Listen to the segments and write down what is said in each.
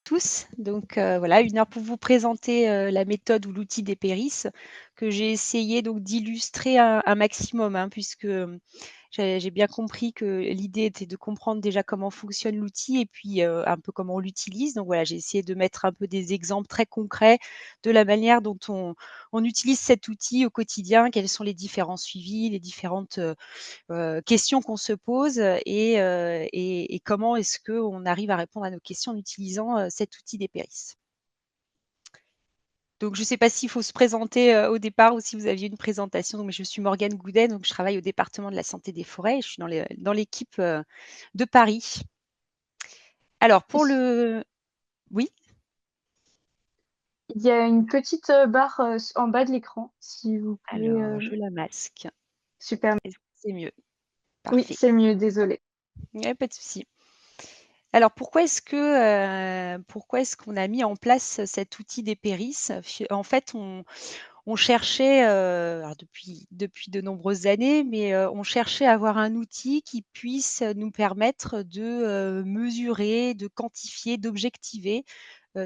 tous. Donc voilà, 1 heure pour vous présenter la méthode ou l'outil d'Epéris que j'ai essayé donc d'illustrer un maximum, hein, puisque j'ai bien compris que l'idée était de comprendre déjà comment fonctionne l'outil et puis un peu comment on l'utilise. Donc voilà, j'ai essayé de mettre un peu des exemples très concrets de la manière dont on utilise cet outil au quotidien, quels sont les différents suivis, les différentes questions qu'on se pose et comment est-ce qu'on arrive à répondre à nos questions en utilisant cet outil d'Epéris. Donc je ne sais pas s'il faut se présenter au départ ou si vous aviez une présentation. Donc, je suis Morgane Goudet, donc je travaille au département de la santé des forêts et je suis dans l'équipe de Paris. Alors pour le... Oui, Il y a une petite barre en bas de l'écran, si vous pouvez. alors je la masque. Super. Est-ce que c'est mieux? Oui, Parfait. c'est mieux, désolée. Ouais, pas de souci. Alors pourquoi est-ce qu'on a mis en place cet outil d'Epéris? En fait, on cherchait, alors depuis de nombreuses années, mais on cherchait à avoir un outil qui puisse nous permettre de mesurer, de quantifier, d'objectiver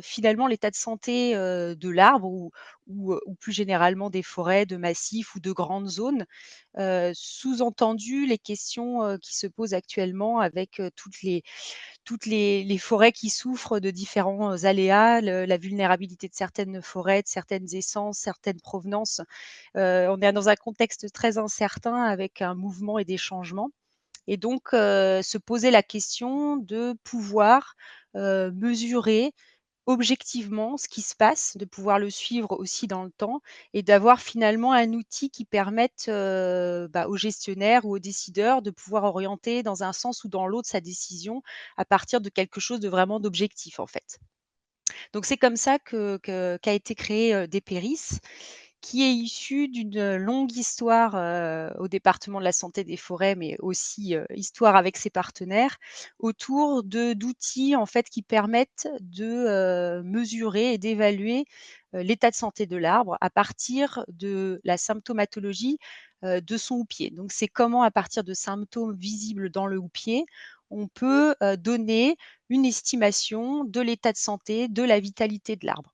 finalement l'état de santé de l'arbre ou plus généralement des forêts, de massifs ou de grandes zones. Sous-entendu les questions qui se posent actuellement avec toutes les forêts qui souffrent de différents aléas, la vulnérabilité de certaines forêts, de certaines essences, certaines provenances. On est dans un contexte très incertain avec un mouvement et des changements. Et donc, se poser la question de pouvoir mesurer objectivement ce qui se passe, de pouvoir le suivre aussi dans le temps et d'avoir finalement un outil qui permette aux gestionnaires ou aux décideurs de pouvoir orienter dans un sens ou dans l'autre sa décision à partir de quelque chose de vraiment d'objectif en fait. Donc c'est comme ça qu'a été créé Dépéris, qui est issu d'une longue histoire au département de la santé des forêts, mais aussi histoire avec ses partenaires, autour d'outils en fait qui permettent de mesurer et d'évaluer l'état de santé de l'arbre à partir de la symptomatologie de son houppier. Donc c'est comment à partir de symptômes visibles dans le houppier, on peut donner une estimation de l'état de santé, de la vitalité de l'arbre.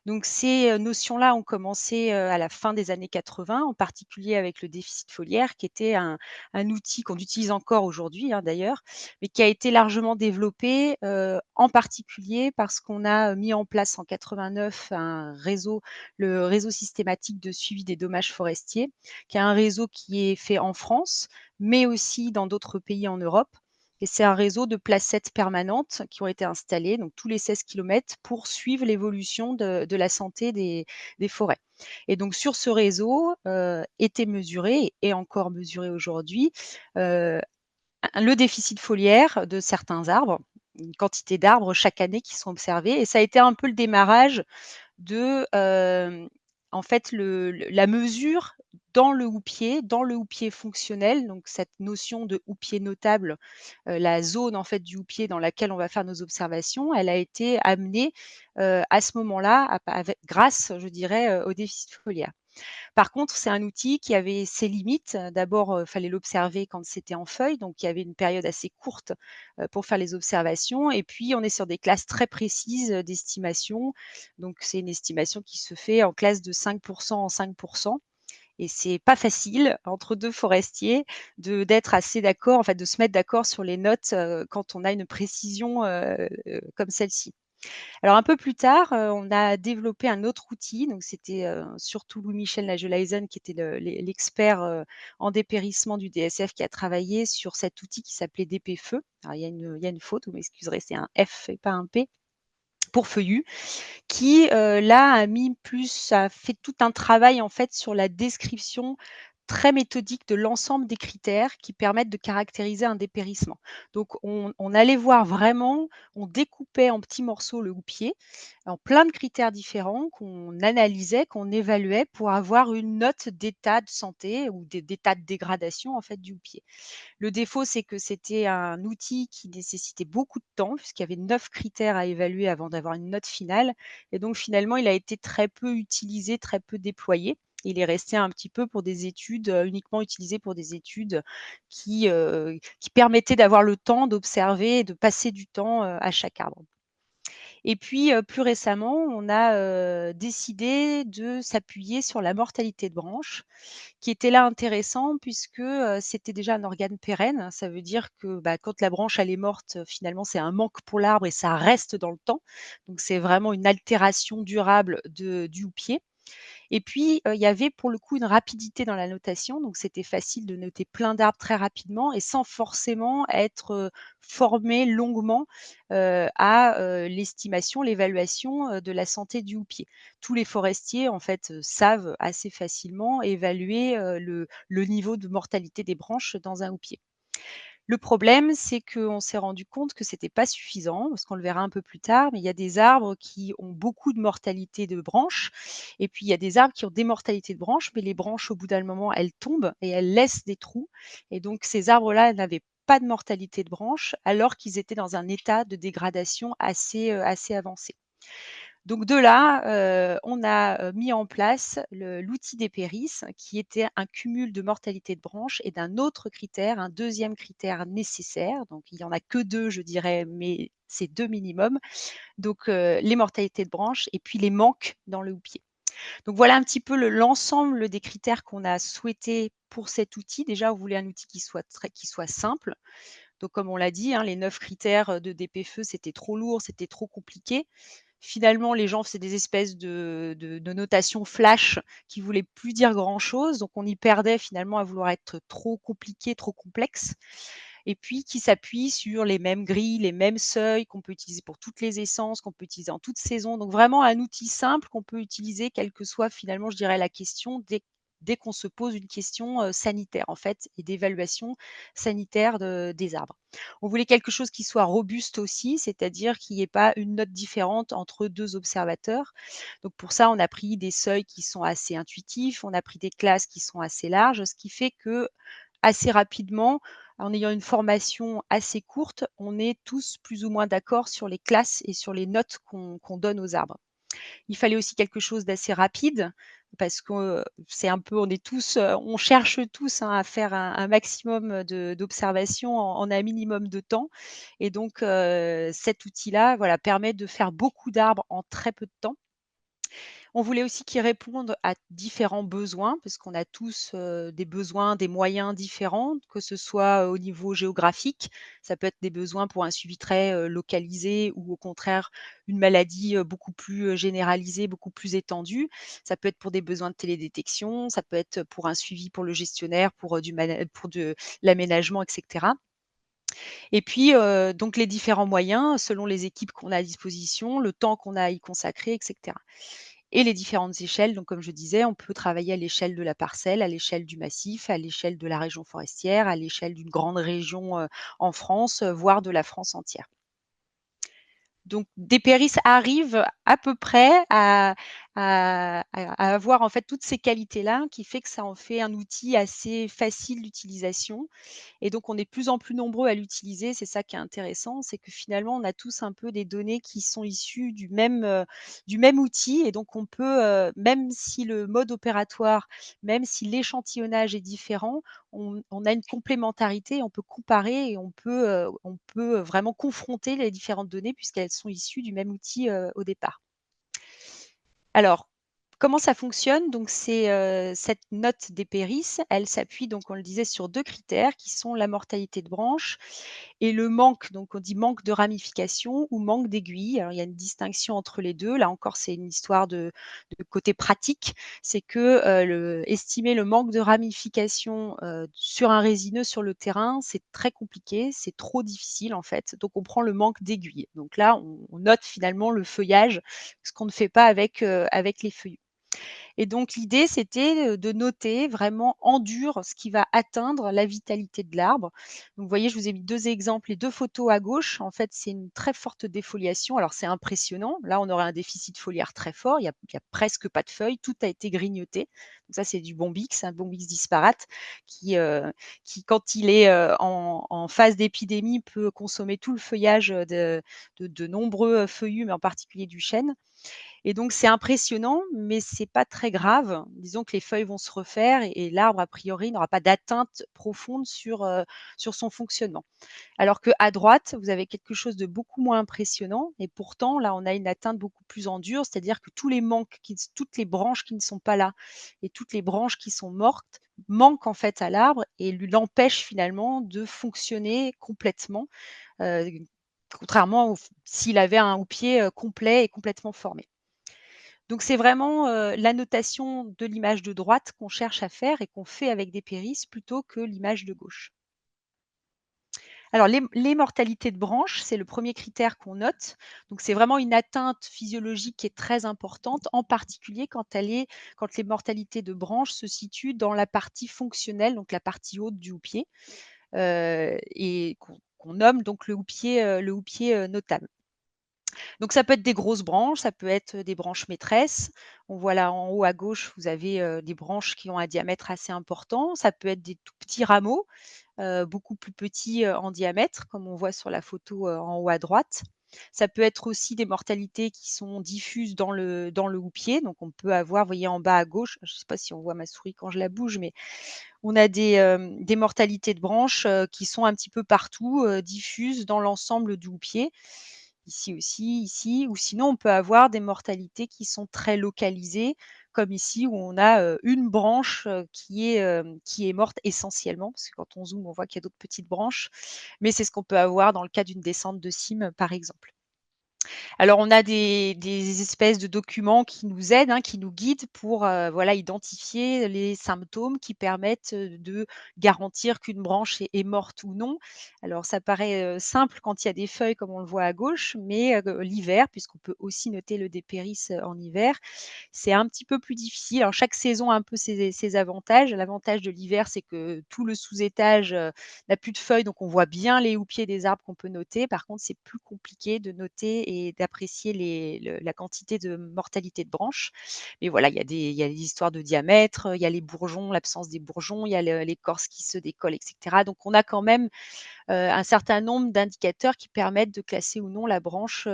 Donc ces notions-là ont commencé à la fin des années 80, en particulier avec le déficit foliaire, qui était un outil qu'on utilise encore aujourd'hui, hein, d'ailleurs, mais qui a été largement développé, en particulier parce qu'on a mis en place en 89 le réseau systématique de suivi des dommages forestiers, qui est un réseau qui est fait en France, mais aussi dans d'autres pays en Europe. Et c'est un réseau de placettes permanentes qui ont été installées, donc tous les 16 kilomètres, pour suivre l'évolution de la santé des forêts. Et donc sur ce réseau était mesuré et est encore mesuré aujourd'hui le déficit foliaire de certains arbres, une quantité d'arbres chaque année qui sont observés. Et ça a été un peu le démarrage de en fait la mesure dans le houppier fonctionnel, donc cette notion de houppier notable, la zone en fait du houppier dans laquelle on va faire nos observations, elle a été amenée à ce moment-là grâce, je dirais, au déficit foliaire. Par contre, c'est un outil qui avait ses limites. D'abord, fallait l'observer quand c'était en feuilles, donc il y avait une période assez courte, pour faire les observations et puis on est sur des classes très précises, d'estimation. Donc c'est une estimation qui se fait en classe de 5 en 5 et c'est pas facile entre 2 forestiers d'être assez d'accord, en fait, de se mettre d'accord sur les notes, quand on a une précision, comme celle-ci. Alors un peu plus tard, on a développé un autre outil, donc c'était, surtout Louis-Michel Nageleisen qui était l'expert, en dépérissement du DSF qui a travaillé sur cet outil qui s'appelait DP-Feu. Alors il y a une faute, vous m'excuserez, c'est un F et pas un P, pour feuillu, qui, là a fait tout un travail en fait sur la description très méthodique de l'ensemble des critères qui permettent de caractériser un dépérissement. Donc on allait voir vraiment, on découpait en petits morceaux le houppier, en plein de critères différents qu'on analysait, qu'on évaluait pour avoir une note d'état de santé ou d'état de dégradation en fait du houppier. Le défaut, c'est que c'était un outil qui nécessitait beaucoup de temps puisqu'il y avait 9 critères à évaluer avant d'avoir une note finale et donc finalement, il a été très peu utilisé, très peu déployé. Il est resté un petit peu pour des études, uniquement utilisé pour des études qui permettaient d'avoir le temps d'observer et de passer du temps, à chaque arbre. Et puis, plus récemment, on a, décidé de s'appuyer sur la mortalité de branche, qui était là intéressant puisque, c'était déjà un organe pérenne. Ça veut dire que, bah, quand la branche elle est morte, finalement c'est un manque pour l'arbre et ça reste dans le temps. Donc c'est vraiment une altération durable du houppier. Et puis, il y avait pour le coup une rapidité dans la notation, donc c'était facile de noter plein d'arbres très rapidement et sans forcément être, formé longuement, à, l'estimation, l'évaluation, de la santé du houppier. Tous les forestiers en fait, savent assez facilement évaluer, le niveau de mortalité des branches dans un houppier. Le problème, c'est qu'on s'est rendu compte que c'était pas suffisant, parce qu'on le verra un peu plus tard, mais il y a des arbres qui ont beaucoup de mortalité de branches et puis il y a des arbres qui ont des mortalités de branches, mais les branches, au bout d'un moment, elles tombent et elles laissent des trous et donc ces arbres-là n'avaient pas de mortalité de branches, alors qu'ils étaient dans un état de dégradation assez avancé. Donc de là, on a, mis en place l'outil des péris qui était un cumul de mortalité de branches et d'un autre critère, un deuxième critère nécessaire, donc il y en a que 2, je dirais, mais c'est 2 minimum, donc les mortalités de branches et puis les manques dans le houppier. Donc voilà un petit peu l'ensemble des critères qu'on a souhaité pour cet outil. Déjà, on voulait un outil qui soit simple, donc comme on l'a dit, hein, les 9 critères, de DPFE, c'était trop lourd, c'était trop compliqué. Finalement, les gens faisaient des espèces de notations flash qui voulaient plus dire grand-chose, donc on y perdait finalement à vouloir être trop compliqué, trop complexe et puis qui s'appuie sur les mêmes grilles, les mêmes seuils qu'on peut utiliser pour toutes les essences, qu'on peut utiliser en toute saison. Donc vraiment un outil simple qu'on peut utiliser quelle que soit finalement, je dirais, la question dès qu'on se pose une question, sanitaire en fait et d'évaluation sanitaire des arbres. On voulait quelque chose qui soit robuste aussi, c'est-à-dire qu'il n'y ait pas une note différente entre 2 observateurs. Donc pour ça, on a pris des seuils qui sont assez intuitifs, on a pris des classes qui sont assez larges, ce qui fait que assez rapidement, en ayant une formation assez courte, on est tous plus ou moins d'accord sur les classes et sur les notes qu'on donne aux arbres. Il fallait aussi quelque chose d'assez rapide parce que, c'est un peu on est tous, on cherche tous, hein, à faire un maximum d'observations en un minimum de temps et donc cet outil-là, voilà, permet de faire beaucoup d'arbres en très peu de temps. On voulait aussi qu'ils répondent à différents besoins, parce qu'on a tous, des besoins, des moyens différents, que ce soit, au niveau géographique, ça peut être des besoins pour un suivi très, localisé ou au contraire une maladie, beaucoup plus, généralisée, beaucoup plus étendue. Ça peut être pour des besoins de télédétection, ça peut être pour un suivi pour le gestionnaire, pour de l'aménagement et cetera. Et puis, donc les différents moyens selon les équipes qu'on a à disposition, le temps qu'on a à y consacrer et cetera. Et les différentes échelles, donc comme je disais, on peut travailler à l'échelle de la parcelle, à l'échelle du massif, à l'échelle de la région forestière, à l'échelle d'une grande région, en France, voire de la France entière. Donc Dépéris arrive à peu près à avoir en fait toutes ces qualités-là, qui fait que ça en fait un outil assez facile d'utilisation et donc on est de plus en plus nombreux à l'utiliser. C'est ça qui est intéressant, c'est que finalement on a tous un peu des données qui sont issues du même outil et donc on peut, même si le mode opératoire, même si l'échantillonnage est différent, on a une complémentarité, on peut comparer et on peut vraiment confronter les différentes données puisqu'elles sont issues du même outil, au départ. Alors, comment ça fonctionne? Donc c'est, cette note des péris, elle s'appuie donc on le disait sur 2 critères qui sont la mortalité de branche et le manque, donc on dit manque de ramification ou manque d'aiguille. Alors il y a une distinction entre les 2. Là encore, c'est une histoire de côté pratique. C'est que, estimer le manque de ramification, sur un résineux sur le terrain, c'est très compliqué, c'est trop difficile en fait. Donc on prend le manque d'aiguille. Donc là, on note finalement le feuillage, ce qu'on ne fait pas avec les feuillus. Et donc l'idée, c'était, de noter vraiment en dur ce qui va atteindre la vitalité de l'arbre. Donc vous voyez, je vous ai mis 2 exemples et 2 photos à gauche. En fait, c'est une très forte défoliation. Alors c'est impressionnant. Là, on aurait un déficit foliaire très fort. Il y a presque pas de feuilles, tout a été grignoté. Donc ça, c'est du Bombyx, un Bombyx disparate qui, heu, qui quand il est, en phase d'épidémie, peut consommer tout le feuillage, de nombreux, feuillus, mais en particulier du chêne. et donc c'est impressionnant, mais c'est pas très grave. Disons que les feuilles vont se refaire et l'arbre a priori n'aura pas d'atteinte profonde sur son fonctionnement. Alors qu'à droite, vous avez quelque chose de beaucoup moins impressionnant et pourtant là, on a une atteinte beaucoup plus en dur, c'est-à-dire que toutes les branches qui ne sont pas là et toutes les branches qui sont mortes manquent en fait à l'arbre et lui l'empêchent finalement de fonctionner complètement, heu, contrairement au f s'il avait un houppier, complet et complètement formé. Donc c'est vraiment, l'annotation de l'image de droite qu'on cherche à faire et qu'on fait avec des périsses plutôt que l'image de gauche. Alors les mortalités de branches, c'est le premier critère qu'on note. Donc c'est vraiment une atteinte physiologique qui est très importante, en particulier quand les mortalités de branches se situent dans la partie fonctionnelle, donc la partie haute du houppier, et qu'on nomme donc le houppier, notable. Donc ça peut être des grosses branches, ça peut être des branches maîtresses. On voit là en haut à gauche, vous avez, des branches qui ont un diamètre assez important. Ça peut être des tout petits rameaux, beaucoup plus petits, en diamètre, comme on voit sur la photo, en haut à droite. Ça peut être aussi des mortalités qui sont diffuses dans le houppier. Donc on peut avoir, vous voyez en bas à gauche, je ne sais pas si on voit ma souris quand je la bouge, mais on a des mortalités de branches, qui sont un petit peu partout, diffuses dans l'ensemble du houppier. Ici aussi, ici, ou sinon on peut avoir des mortalités qui sont très localisées, comme ici où on a, une branche, qui est morte essentiellement, parce que quand on zoome, on voit qu'il y a d'autres petites branches, mais c'est ce qu'on peut avoir dans le cas d'une descente de cime, par exemple. Alors on a des espèces de documents qui nous aident, hein, qui nous guident pour, voilà, identifier les symptômes qui permettent, de garantir qu'une branche est morte ou non. Alors ça paraît, simple quand il y a des feuilles comme on le voit à gauche, mais, l'hiver, puisqu'on peut aussi noter le dépéris, en hiver, c'est un petit peu plus difficile. Alors chaque saison a un peu ses avantages. L'avantage de l'hiver, c'est que tout le sous-étage, n'a plus de feuilles, donc on voit bien les houppiers des arbres qu'on peut noter. Par contre, c'est plus compliqué de noter et d'apprécier la quantité de mortalité de branches. Mais voilà, il y a des histoires de diamètre, il y a les bourgeons, l'absence des bourgeons, il y a l'écorce qui se décolle, et cetera. Donc on a quand même un certain nombre d'indicateurs qui permettent de classer ou non la branche,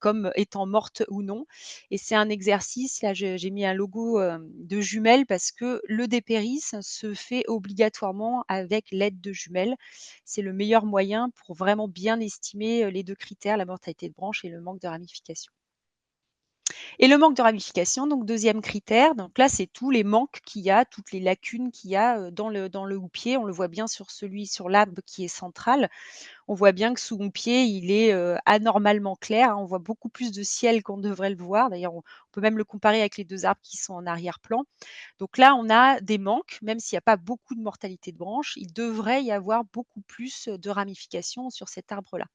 comme étant morte ou non, et c'est un exercice, là j'ai mis un logo, de jumelles parce que le dépéris se fait obligatoirement avec l'aide de jumelles. C'est le meilleur moyen pour vraiment bien estimer, les 2 critères, la mortalité de branche et le manque de ramification. Et le manque de ramification, donc deuxième critère, donc là, c'est tous les manques qu'il y a, toutes les lacunes qu'il y a, dans le houppier. On le voit bien sur l'arbre qui est central. On voit bien que sous mon pied, il est, anormalement clair, hein. On voit beaucoup plus de ciel qu'on devrait le voir. D'ailleurs, on peut même le comparer avec les 2 arbres qui sont en arrière-plan. Donc là, on a des manques, même s'il y a pas beaucoup de mortalité de branches, il devrait y avoir beaucoup plus, de ramifications sur cet arbre-là.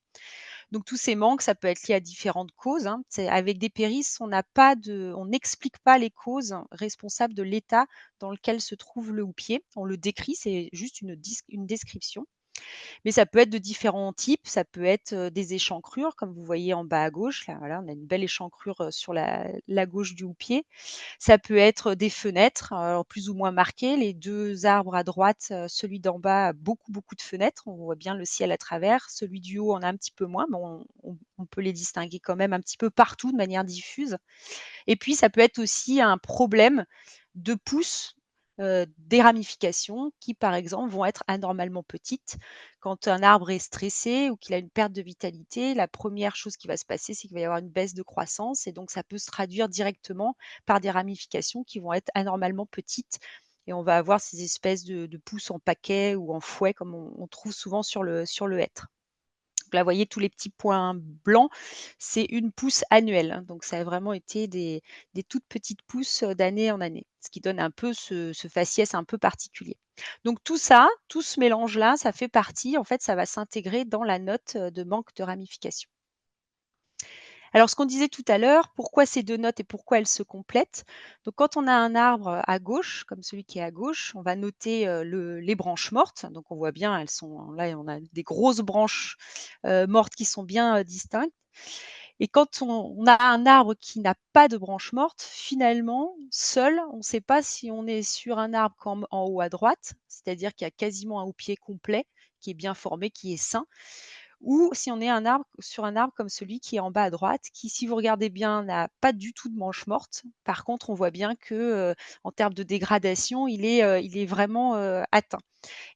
Donc tous ces manques, ça peut être lié à différentes causes, hein. C'est avec des périsses, on n'explique pas les causes responsables de l'état dans lequel se trouve le houppier. On le décrit, c'est juste une description. Mais ça peut être de différents types, ça peut être, des échancrures comme vous voyez en bas à gauche, là, voilà, on a une belle échancrure, sur la gauche du houppier. Ça peut être des fenêtres, alors plus ou moins marquées. Les 2 arbres à droite, celui d'en bas a beaucoup, beaucoup de fenêtres, on voit bien le ciel à travers. Celui du haut en a un petit peu moins, mais on peut les distinguer quand même un petit peu partout de manière diffuse. Et puis ça peut être aussi un problème de pousse, des ramifications qui, par exemple, vont être anormalement petites. Quand un arbre est stressé ou qu'il a une perte de vitalité, la première chose qui va se passer, c'est qu'il va y avoir une baisse de croissance et donc ça peut se traduire directement par des ramifications qui vont être anormalement petites et on va avoir ces espèces de pousses en paquet ou en fouet comme on trouve souvent sur le hêtre. Donc là, vous voyez tous les petits points blancs, c'est une pousse annuelle, hein, donc ça a vraiment été des toutes petites pousses, d'année en année, ce qui donne un peu ce faciès un peu particulier. Donc tout ça, tout ce mélange-là, ça fait partie en fait, ça va s'intégrer dans la note, de manque de ramification. Alors ce qu'on disait tout à l'heure, pourquoi ces 2 notes et pourquoi elles se complètent? Donc quand on a un arbre, à gauche, comme celui qui est à gauche, on va noter, les branches mortes. Donc on voit bien, elles sont là, on a des grosses branches, mortes qui sont bien, distinctes, et quand on a un arbre qui n'a pas de branches mortes, finalement, seul, on ne sait pas si on est sur un arbre comme en haut à droite, c'est-à-dire qu'il y a quasiment un houppier complet, qui est bien formé, qui est sain, ou si on est sur un arbre comme celui qui est en bas à droite, qui, si vous regardez bien, n'a pas du tout de branches mortes. Par contre, on voit bien que, en termes de dégradation, il est vraiment, atteint.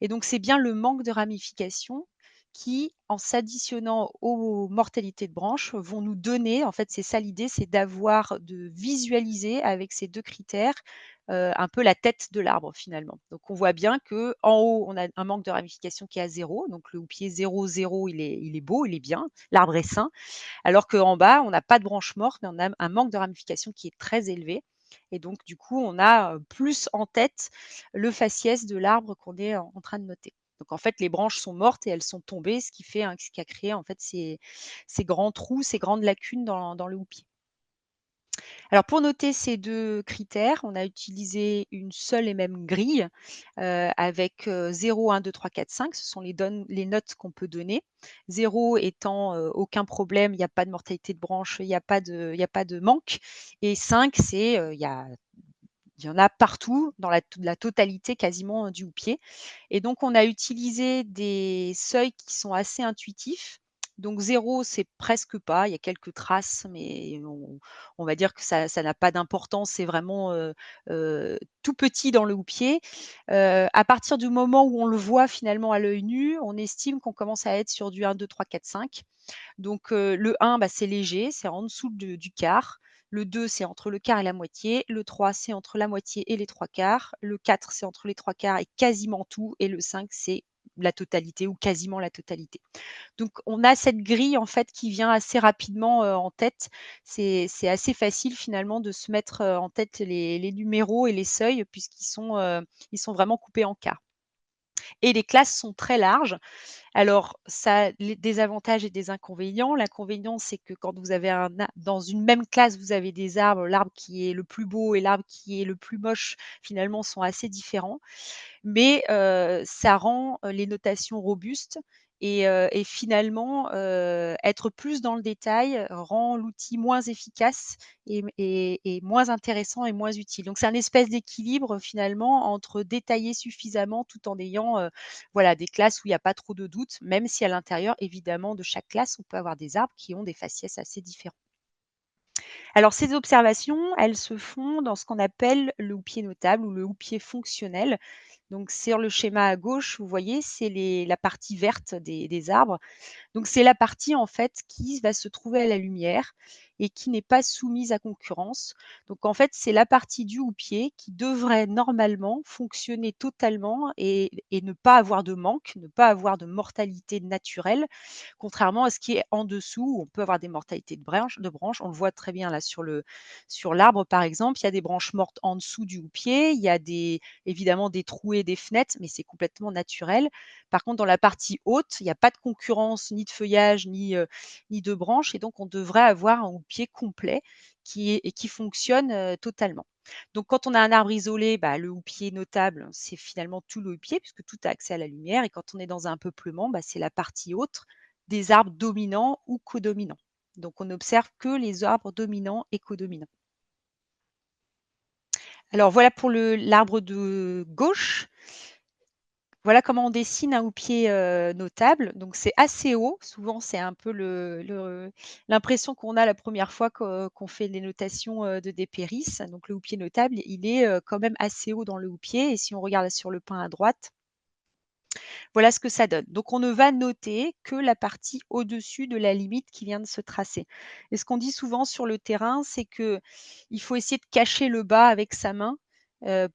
Et donc, c'est bien le manque de ramification qui, en s'additionnant aux mortalités de branches, vont nous donner, en fait, c'est ça l'idée, c'est de visualiser avec ces 2 critères, un peu la tête de l'arbre finalement. Donc on voit bien que en haut, on a un manque de ramification qui est à 0, donc le houppier 0, 0, il est beau, il est bien, l'arbre est sain. Alors qu'en bas, on n'a pas de branches mortes, mais on a un manque de ramification qui est très élevé. Et donc, du coup, on a plus en tête le faciès de l'arbre qu'on est en train de noter. Donc, en fait, les branches sont mortes et elles sont tombées, ce qui fait, ce qui a créé en fait ces grands trous, ces grandes lacunes dans le houppier. Alors pour noter ces 2 critères, on a utilisé une seule et même grille, avec, 0, 1, 2, 3, 4, 5. Ce sont les notes qu'on peut donner. 0 étant, aucun problème, il n'y a pas de mortalité de branche, il y a pas de manque, et 5, c'est, il y en a partout dans la totalité quasiment, du houppier, et donc on a utilisé des seuils qui sont assez intuitifs. Donc 0, c'est presque pas, il y a quelques traces, mais on va dire que ça n'a pas d'importance, c'est vraiment, tout petit dans le houppier. À partir du moment où on le voit finalement à l'œil nu, on estime qu'on commence à être sur du 1, 2, 3, 4, 5. Donc, le 1, bah, c'est léger, c'est en dessous du quart. Le 2, c'est entre le quart et la moitié. Le 3, c'est entre la moitié et les 3/4. Le 4, c'est entre les 3/4 et quasiment tout, et le 5, c'est la totalité ou quasiment la totalité. Donc on a cette grille en fait qui vient assez rapidement, en tête. C'est assez facile finalement de se mettre, en tête les numéros et les seuils puisqu'ils sont vraiment coupés en quarts, et les classes sont très larges. Alors, ça a des avantages et des inconvénients. L'inconvénient, c'est que quand vous avez dans une même classe, vous avez des arbres, l'arbre qui est le plus beau et l'arbre qui est le plus moche, finalement, sont assez différents. Mais, ça rend, les notations robustes, et finalement, être plus dans le détail rend l'outil moins efficace et moins intéressant et moins utile. Donc c'est un espèce d'équilibre finalement entre détailler suffisamment tout en ayant, voilà, des classes où il y a pas trop de doutes, même si à l'intérieur évidemment de chaque classe, on peut avoir des arbres qui ont des faciès assez différents. Alors ces observations, elles se font dans ce qu'on appelle le houppier notable ou le houppier fonctionnel. Donc sur le schéma à gauche, vous voyez, c'est la partie verte des arbres. Donc c'est la partie en fait qui va se trouver à la lumière et qui n'est pas soumise à concurrence. Donc en fait, c'est la partie du houppier qui devrait normalement fonctionner totalement et ne pas avoir de manque, ne pas avoir de mortalité naturelle, contrairement à ce qui est en dessous où on peut avoir des mortalités de branches. On le voit très bien là sur l'arbre par exemple, il y a des branches mortes en dessous du houppier, il y a évidemment des trous et des fenêtres, mais c'est complètement naturel. Par contre, dans la partie haute, il n'y a pas de concurrence ni de feuillage ni de branches, et donc on devrait avoir un houppier complet qui fonctionne, totalement. Donc quand on a un arbre isolé, bah, le houppier notable, c'est finalement tout le houppier puisque tout a accès à la lumière, et quand on est dans un peuplement, bah, c'est la partie haute des arbres dominants ou codominants. Donc on n'observe que les arbres dominants et codominants. Alors voilà pour l'arbre de gauche. Voilà comment on dessine un houppier, notable. Donc c'est assez haut. Souvent, c'est un peu l'impression qu'on a la première fois qu'on fait les notations, de dépérissent. Donc le houppier notable, il est, quand même assez haut dans le houppier, et si on regarde sur le pain à droite, voilà ce que ça donne. Donc on ne va noter que la partie au-dessus de la limite qui vient de se tracer. Et ce qu'on dit souvent sur le terrain, c'est que il faut essayer de cacher le bas avec sa main,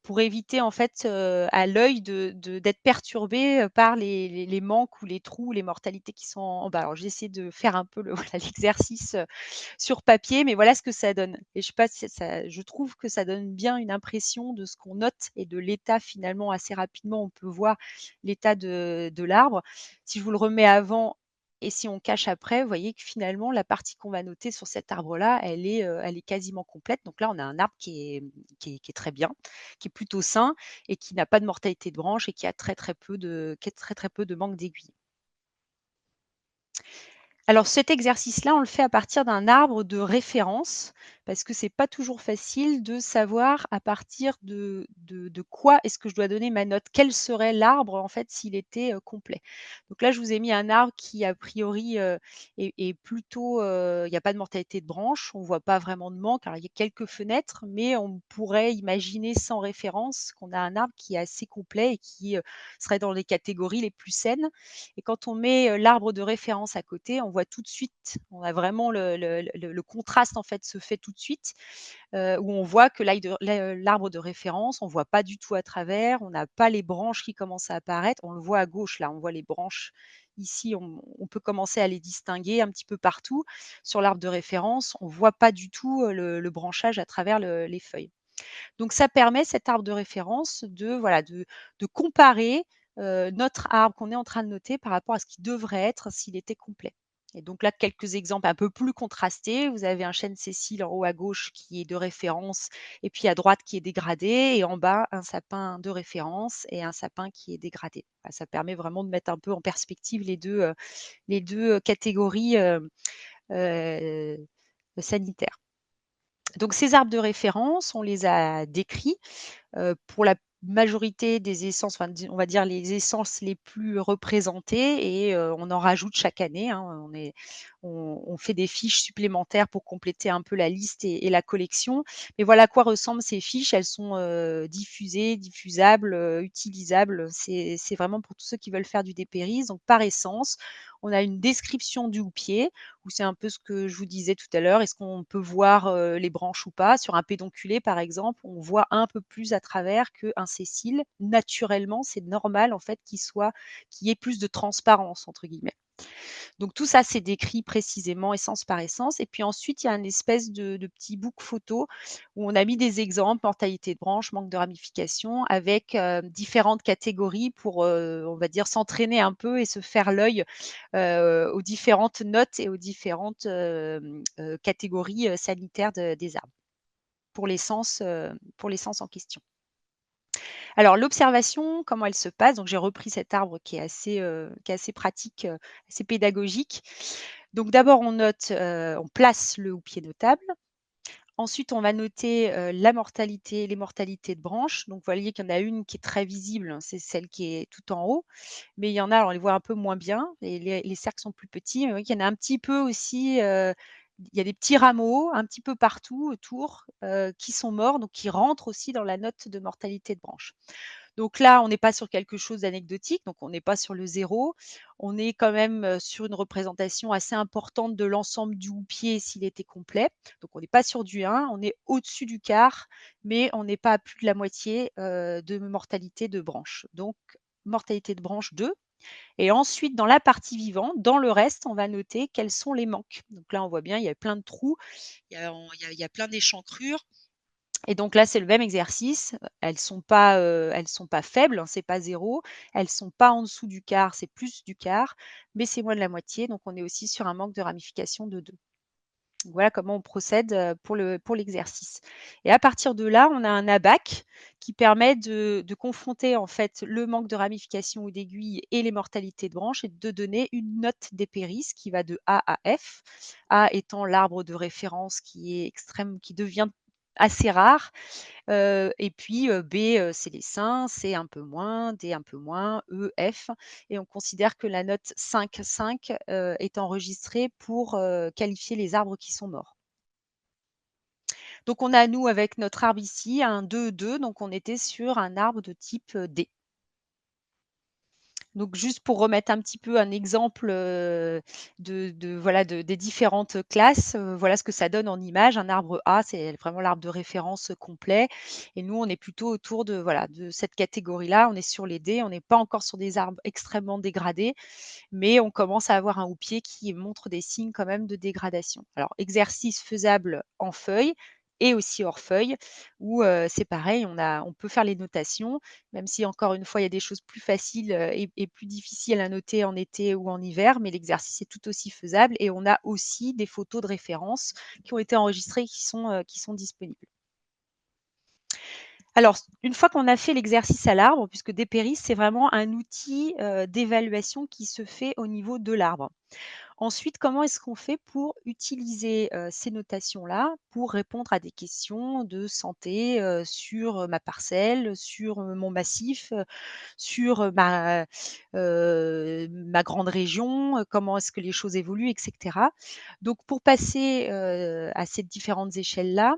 pour éviter en fait, à l'œil d'être perturbé, par les manques ou les trous, les mortalités qui sont en bas. Alors j'ai essayé de faire un peu voilà l'exercice, sur papier, mais voilà ce que ça donne, et je sais pas si je trouve que ça donne bien une impression de ce qu'on note et de l'état finalement assez rapidement. On peut voir l'état de l'arbre. Si je vous le remets avant et si on cache après, vous voyez que finalement la partie qu'on va noter sur cet arbre-là, elle est quasiment complète. Donc là, on a un arbre qui est très bien, qui est plutôt sain et qui n'a pas de mortalité de branche et qui a très, très peu de manque d'aiguilles. Alors cet exercice-là, on le fait à partir d'un arbre de référence, parce que c'est pas toujours facile de savoir à partir de quoi est-ce que je dois donner ma note. Quel serait l'arbre, en fait, s'il était, complet? Donc là, je vous ai mis un arbre qui, a priori, est plutôt, il y a pas de mortalité de branches, on voit pas vraiment de manque. Alors il y a quelques fenêtres, mais on pourrait imaginer sans référence qu'on a un arbre qui est assez complet et qui, serait dans les catégories les plus saines. Et quand on met, l'arbre de référence à côté, on voit tout de suite, on a vraiment le contraste en fait se fait tout de suite, où on voit que l'arbre de référence, on voit pas du tout à travers, on n'a pas les branches qui commencent à apparaître. On le voit à gauche là, on voit les branches ici, on peut commencer à les distinguer un petit peu partout. Sur l'arbre de référence, on voit pas du tout, le branchage à travers les feuilles. Donc ça permet, cet arbre de référence, de voilà, de comparer, notre arbre qu'on est en train de noter par rapport à ce qui devrait être s'il était complet. Et donc là, quelques exemples un peu plus contrastés. Vous avez un chêne Cécile en haut à gauche qui est de référence, et puis à droite qui est dégradé, et en bas un sapin de référence et un sapin qui est dégradé. Voilà, ça permet vraiment de mettre un peu en perspective les 2 catégories, sanitaires. Donc ces arbres de référence, on les a décrits. Pour la majorité des essences, enfin on va dire les essences les plus représentées, et on en rajoute chaque année, hein. On fait des fiches supplémentaires pour compléter un peu la liste et la collection. Mais voilà à quoi ressemblent ces fiches. Elles sont, diffusées, diffusables, utilisables. C'est vraiment pour tous ceux qui veulent faire du dépéris. Donc par essence, on a une description du houppier, où c'est un peu ce que je vous disais tout à l'heure. Est-ce qu'on peut voir, les branches ou pas? Sur un pédonculé, par exemple, on voit un peu plus à travers qu'un sessiles. Naturellement, c'est normal en fait qu'il y ait plus de «transparence» entre guillemets. Donc tout ça, c'est décrit précisément essence par essence, et puis ensuite, il y a une espèce de petit book photo où on a mis des exemples: mortalité de branches, manque de ramification, avec, différentes catégories pour, on va dire, s'entraîner un peu et se faire l'œil, aux différentes notes et aux différentes, catégories, sanitaires des arbres pour l'essence en question. Alors l'observation, comment elle se passe? Donc j'ai repris cet arbre qui est assez pratique, assez pédagogique. Donc d'abord on note, on place le houppier notable. Ensuite on va noter, les mortalités de branches. Donc vous voyez qu'il y en a une qui est très visible, hein, c'est celle qui est tout en haut. Mais il y en a, on les voit un peu moins bien, et les cercles sont plus petits. Mais vous voyez qu'il y en a un petit peu aussi, il y a des petits rameaux un petit peu partout autour, qui sont morts, donc qui rentrent aussi dans la note de mortalité de branches. Donc là, on n'est pas sur quelque chose d'anecdotique, donc on n'est pas sur le zéro. On est quand même, sur une représentation assez importante de l'ensemble du houppier s'il était complet. Donc on n'est pas sur du 1, on est au-dessus du quart, mais on n'est pas à plus de la moitié, de mortalité de branche. Donc mortalité de branche 2, et ensuite dans la partie vivante, dans le reste, on va noter quels sont les manques. Donc là, on voit bien, il y a plein de trous, il y a plein d'échancrures, et donc là, c'est le même exercice. Elles sont pas faibles, hein, c'est pas zéro. Elles sont pas en dessous du quart, c'est plus du quart, mais c'est moins de la moitié, donc on est aussi sur un manque de ramification de 2. Voilà comment on procède, pour l'exercice, et à partir de là, on a un abac qui permet de confronter, en fait, le manque de ramification ou d'aiguille et les mortalités de branches, et de donner une note dépéris qui va de A à F. A étant l'arbre de référence qui devient assez rare, et puis, B, c'est les sains, C un peu moins, D un peu moins, E, F, et on considère que la note 5,5, est enregistrée pour, qualifier les arbres qui sont morts. Donc on a, nous, avec notre arbre ici, un 2,2, donc on était sur un arbre de type, D. Donc juste pour remettre un petit peu un exemple, des différentes classes, voilà ce que ça donne en image. Un arbre A, c'est vraiment l'arbre de référence, complet, et nous, on est plutôt autour de cette catégorie-là. On est sur les D, on n'est pas encore sur des arbres extrêmement dégradés, mais on commence à avoir un houppier qui montre des signes quand même de dégradation. Alors exercice faisable en feuilles et aussi hors feuilles, où, c'est pareil, on peut faire les notations, même si encore une fois, il y a des choses plus faciles, et plus difficiles à noter en été ou en hiver, mais l'exercice est tout aussi faisable, et on a aussi des photos de référence qui ont été enregistrées et qui sont disponibles. Alors, une fois qu'on a fait l'exercice à l'arbre, puisque Dépéris, c'est vraiment un outil, d'évaluation qui se fait au niveau de l'arbre. Ensuite, comment est-ce qu'on fait pour utiliser, ces notations-là pour répondre à des questions de santé, sur, ma parcelle, sur, mon massif, sur, ma grande région, comment est-ce que les choses évoluent et cetera. Donc pour passer, à ces différentes échelles-là,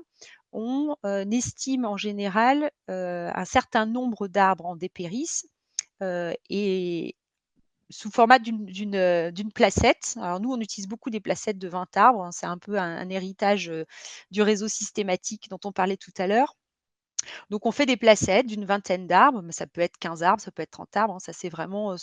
on, estime en général, un certain nombre d'arbres en dépérissent, et sous format d'une placette. Alors nous, on utilise beaucoup des placettes de 20 arbres, hein, c'est un peu un héritage, du réseau systématique dont on parlait tout à l'heure. Donc on fait des placettes d'une vingtaine d'arbres, mais ça peut être 15 arbres, ça peut être 30 arbres, hein, ça c'est vraiment,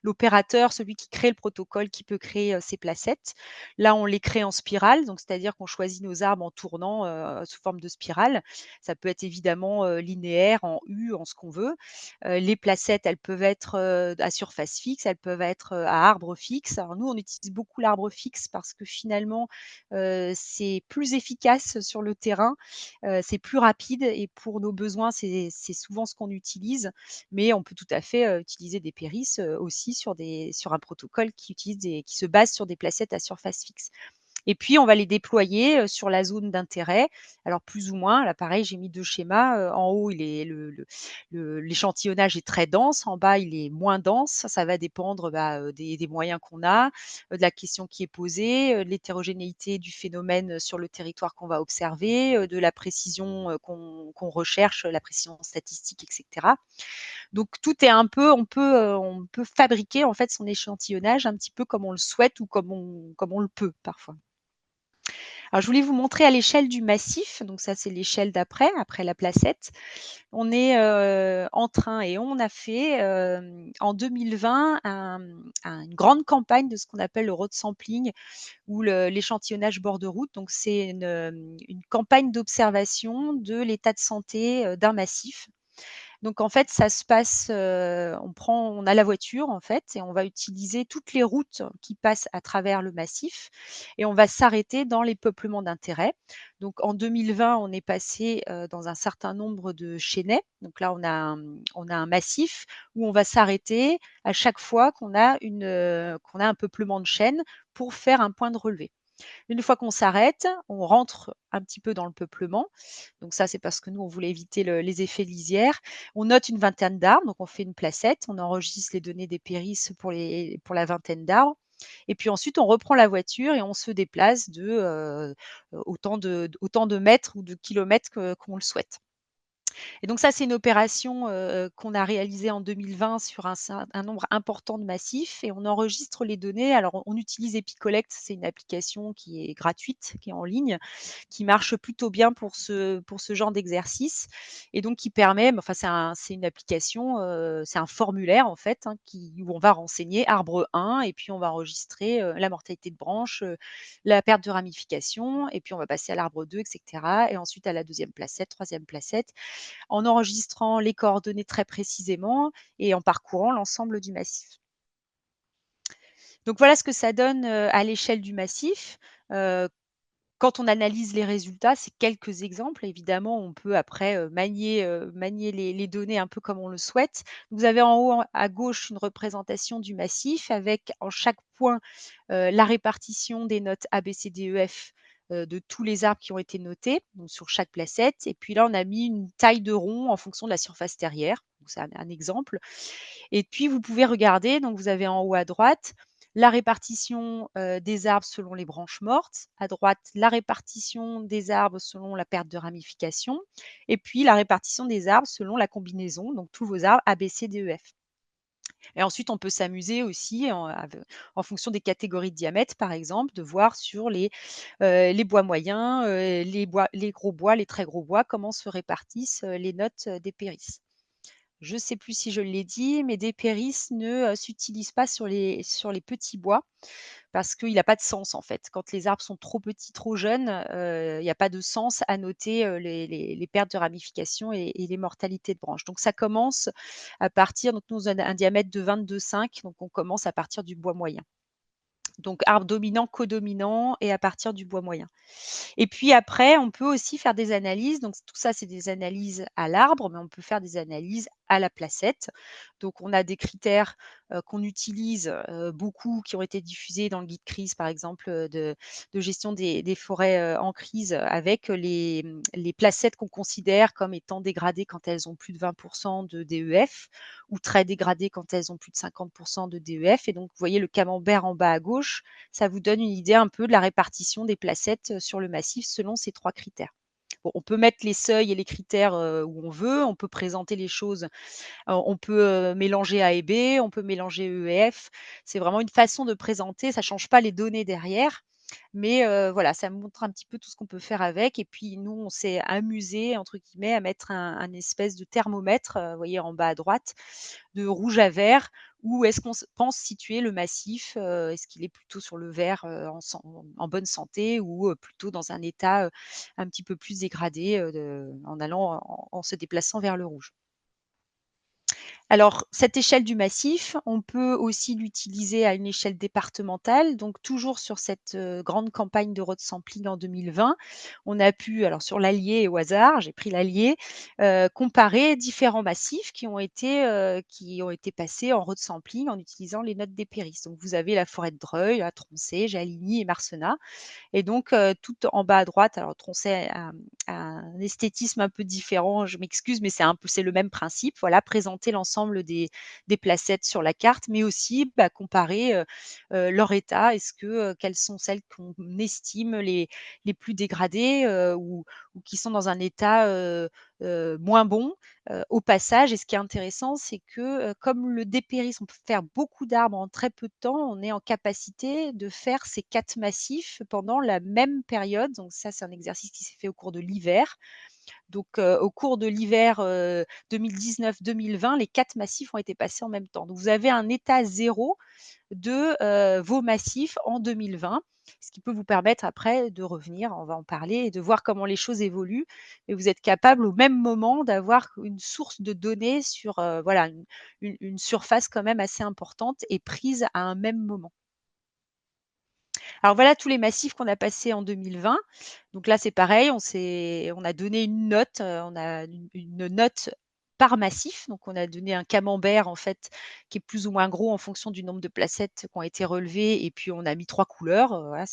l'opérateur, celui qui crée le protocole qui peut créer, ces placettes. Là, on les crée en spirale, donc c'est-à-dire qu'on choisit nos arbres en tournant, sous forme de spirale. Ça peut être évidemment, linéaire, en U, en ce qu'on veut. Les placettes, elles peuvent être, à surface fixe, elles peuvent être, à arbre fixe. Alors nous, on utilise beaucoup l'arbre fixe parce que finalement, c'est plus efficace sur le terrain, c'est plus rapide et pour nos besoins, c'est souvent ce qu'on utilise. Mais on peut tout à fait, utiliser des périsses, aussi sur un protocole qui se base sur des placettes à surface fixe. Et puis on va les déployer, sur la zone d'intérêt. Alors plus ou moins, là pareil, j'ai mis 2 schémas, en haut il est l'échantillonnage est très dense, en bas il est moins dense. Ça va dépendre, des moyens qu'on a, de la question qui est posée, de l'hétérogénéité du phénomène, sur le territoire qu'on va observer, de la précision, qu'on recherche, la précision statistique et cetera. Donc tout est un peu on peut fabriquer en fait son échantillonnage un petit peu comme on le souhaite ou comme on le peut parfois. Alors je voulais vous montrer à l'échelle du massif, donc ça c'est l'échelle d'après, après la placette. On est, en train et on a fait, en 2020 une grande campagne de ce qu'on appelle le road sampling ou l'échantillonnage bord de route. Donc c'est une campagne d'observation de l'état de santé, d'un massif. Donc en fait, ça se passe, on a la voiture en fait et on va utiliser toutes les routes qui passent à travers le massif et on va s'arrêter dans les peuplements d'intérêt. Donc en 2020, on est passé, dans un certain nombre de chênaies. Donc là, on a un massif où on va s'arrêter à chaque fois qu'on a un peuplement de chênes pour faire un point de relevée. Une fois qu'on s'arrête, on rentre un petit peu dans le peuplement. Donc ça, c'est parce que nous, on voulait éviter les effets lisières. On note une vingtaine d'arbres, donc on fait une placette, on enregistre les données des périsses pour la vingtaine d'arbres. Et puis ensuite, on reprend la voiture et on se déplace autant de mètres ou de kilomètres qu'on le souhaite. Et donc ça, c'est une opération, qu'on a réalisée en 2020 sur un nombre important de massifs et on enregistre les données. Alors on utilise EpiCollect, c'est une application qui est gratuite, qui est en ligne, qui marche plutôt bien pour ce genre d'exercice et donc qui permet enfin c'est une application, c'est un formulaire en fait, hein, où on va renseigner arbre 1 et puis on va enregistrer, la mortalité de branche, la perte de ramification et puis on va passer à l'arbre 2 et cetera et ensuite à la deuxième placette, troisième placette en enregistrant les coordonnées très précisément et en parcourant l'ensemble du massif. Donc voilà ce que ça donne, à l'échelle du massif. Heu, Quand on analyse les résultats, c'est quelques exemples. Évidemment, on peut après, manier les données un peu comme on le souhaite. Vous avez en haut à gauche une représentation du massif avec en chaque point, la répartition des notes A, B, C, D, E, F, de tous les arbres qui ont été notés, donc sur chaque placette et puis là, on a mis une taille de rond en fonction de la surface terrière. Donc c'est un exemple et puis vous pouvez regarder, donc vous avez en haut à droite la répartition, des arbres selon les branches mortes, à droite la répartition des arbres selon la perte de ramification et puis la répartition des arbres selon la combinaison, donc tous vos arbres A, B, C, D, E, F. Et ensuite, on peut s'amuser aussi en fonction des catégories de diamètre, par exemple, de voir sur les bois moyens, les gros bois, les très gros bois, comment se répartissent, les notes, des périsses. Je ne sais plus si je l'ai dit, mais des périsses ne, s'utilisent pas sur les petits bois parce qu'il y a pas de sens, en fait. Quand les arbres sont trop petits, trop jeunes, il y a pas de sens à noter, les pertes de ramification et les mortalités de branches. Donc ça commence à partir donc nous on a un diamètre de 22,5 donc on commence à partir du bois moyen. Donc arbre dominant, codominant et à partir du bois moyen. Et puis après, on peut aussi faire des analyses. Donc tout ça, c'est des analyses à l'arbre, mais on peut faire des analyses à la placette. Donc on a des critères, qu'on utilise, beaucoup, qui ont été diffusés dans le guide crise, par exemple, de gestion des forêts, en crise, avec les placettes qu'on considère comme étant dégradées quand elles ont plus de 20 de DEF ou très dégradées quand elles ont plus de 50 de DEF. Et donc vous voyez le camembert en bas à gauche, ça vous donne une idée un peu de la répartition des placettes, sur le massif selon ces 3 critères. Bon, on peut mettre les seuils et les critères, où on veut, on peut présenter les choses, on peut, mélanger A et B, on peut mélanger E et F. C'est vraiment une façon de présenter, ça change pas les données derrière, mais voilà, ça montre un petit peu tout ce qu'on peut faire avec. Et puis nous, on s'est «amusés» entre guillemets à mettre un espèce de thermomètre, vous voyez en bas à droite, de rouge à vert. Où est-ce qu'on pense situer le massif? Est-ce qu'il est plutôt sur le vert, en bonne santé, ou plutôt dans un état, un petit peu plus dégradé, en allant en se déplaçant vers le rouge? Alors, cette échelle du massif, on peut aussi l'utiliser à une échelle départementale. Donc toujours sur cette, grande campagne de road sampling en 2020, on a pu, alors sur l'Allier au hasard, j'ai pris l'Allier, comparer différents massifs qui ont été passés en road sampling en utilisant les notes des péris. Donc vous avez la forêt de Dreuil, la Troncée, Jaligny et Marcenat. Et donc, tout en bas à droite, alors Tronchet a un esthétisme un peu différent, je m'excuse, mais c'est le même principe. Voilà, présenter l'ensemble des placettes sur la carte, mais aussi, bah, comparer, leur état. Quelles sont celles qu'on estime les plus dégradées, ou qui sont dans un état, moins bon, au passage. Et ce qui est intéressant, c'est que, comme le dépérissent, on peut faire beaucoup d'arbres en très peu de temps, on est en capacité de faire ces 4 massifs pendant la même période. Donc ça, c'est un exercice qui s'est fait au cours de l'hiver. Donc, au cours de l'hiver, 2019-2020, les 4 massifs ont été passés en même temps. Donc vous avez un état zéro de, vos massifs en 2020, ce qui peut vous permettre après de revenir, on va en parler, et de voir comment les choses évoluent. Et vous êtes capable au même moment d'avoir une source de données sur, voilà, une surface quand même assez importante et prise à un même moment. Alors voilà tous les massifs qu'on a passés en 2020. Donc là, c'est pareil, on a donné une note, on a une note par massif. Donc on a donné un camembert en fait qui est plus ou moins gros en fonction du nombre de placettes qui ont été relevées, et puis on a mis 3 couleurs, voilà,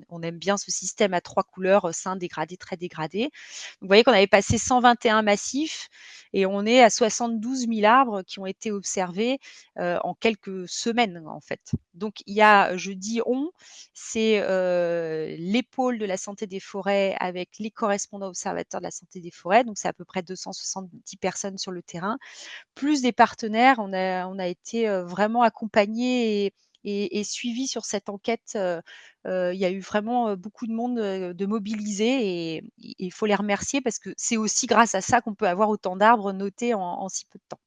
on aime bien ce système à 3 couleurs, cian, dégradé, très dégradé. Donc vous voyez qu'on avait passé 121 massifs et on est à 72 000 arbres qui ont été observés, en quelques semaines en fait. Donc il y a, je dis «on», c'est, les pôles de la santé des forêts avec les correspondants observateurs de la santé des forêts, donc c'est à peu près 270 personnes sur le terrain, plus des partenaires. On a été, vraiment accompagnés et suivis sur cette enquête. Il y a eu vraiment, beaucoup de monde, de mobilisé, et il faut les remercier parce que c'est aussi grâce à ça qu'on peut avoir autant d'arbres notés en si peu de temps.